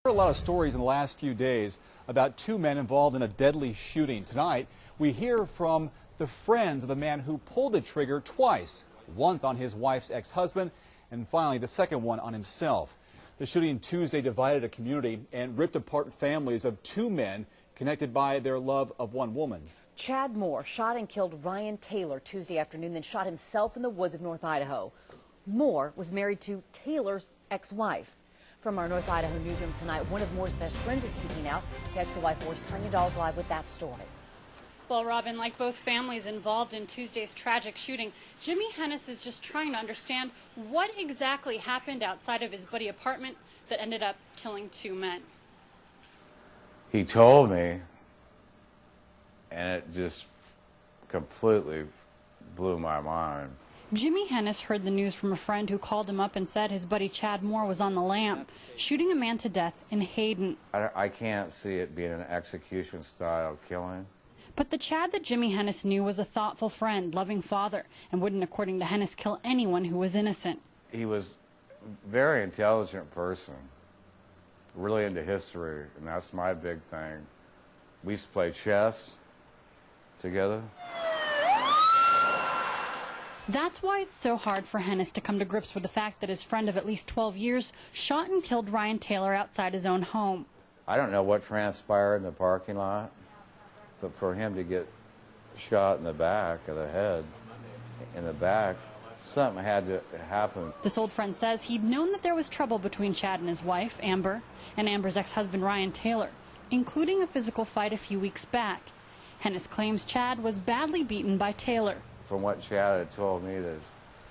Heard a lot of stories in the last few days about two men involved in a deadly shooting. Tonight, we hear from the friends of the man who pulled the trigger twice, once on his wife's ex-husband, and finally the second one on himself. The shooting Tuesday divided a community and ripped apart families of two men connected by their love of one woman. Chad Moore shot and killed Ryan Taylor Tuesday afternoon, then shot himself in the woods of North Idaho. Moore was married to Taylor's ex-wife. From our North Idaho newsroom tonight, one of Moore's best friends is speaking out. KXLY 4's Tania Dall's live with that story. Well, Robin, like both families involved in Tuesday's tragic shooting, Jimmy Hennis is just trying to understand what exactly happened outside of his buddy apartment that ended up killing two men. He told me, and it just completely blew my mind. Jimmy Hennis heard the news from a friend who called him up and said his buddy Chad Moore was on the lam, shooting a man to death in Hayden. I can't see it being an execution-style killing. But the Chad that Jimmy Hennis knew was a thoughtful friend, loving father, and wouldn't, according to Hennis, kill anyone who was innocent. He was a very intelligent person, really into history, and that's my big thing. We used to play chess together. That's why it's so hard for Hennis to come to grips with the fact that his friend of at least 12 years shot and killed Ryan Taylor outside his own home. I don't know what transpired in the parking lot, but for him to get shot in the back of the head, in the back, something had to happen. This old friend says he'd known that there was trouble between Chad and his wife, Amber, and Amber's ex-husband, Ryan Taylor, including a physical fight a few weeks back. Hennis claims Chad was badly beaten by Taylor. From what Chad had told me, that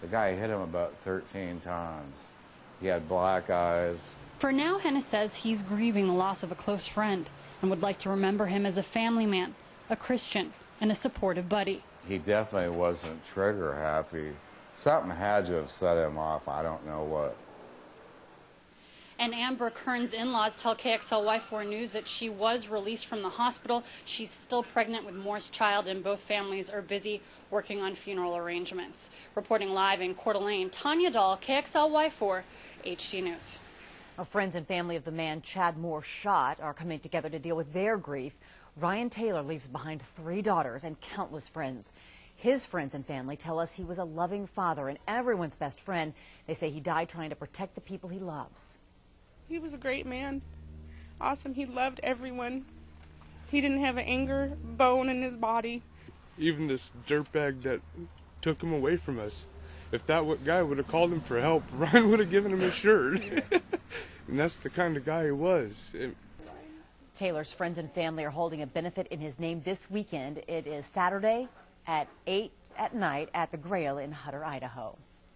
the guy hit him about 13 times. He had black eyes. For now, Hennis says he's grieving the loss of a close friend and would like to remember him as a family man, a Christian, and a supportive buddy. He definitely wasn't trigger happy. Something had to have set him off. I don't know what. And Amber Kern's in-laws tell KXLY 4 News that she was released from the hospital. She's still pregnant with Moore's child, and both families are busy working on funeral arrangements. Reporting live in Coeur d'Alene, Tania Dall, KXLY 4 HD News. Our friends and family of the man Chad Moore shot are coming together to deal with their grief. Ryan Taylor leaves behind 3 daughters and countless friends. His friends and family tell us he was a loving father and everyone's best friend. They say he died trying to protect the people he loves. He was a great man. Awesome. He loved everyone. He didn't have an anger bone in his body. Even this dirtbag that took him away from us. If that guy would have called him for help, Ryan would have given him his shirt. And that's the kind of guy he was. Taylor's friends and family are holding a benefit in his name this weekend. It is Saturday at 8 at night at the Grail in Hutter, Idaho.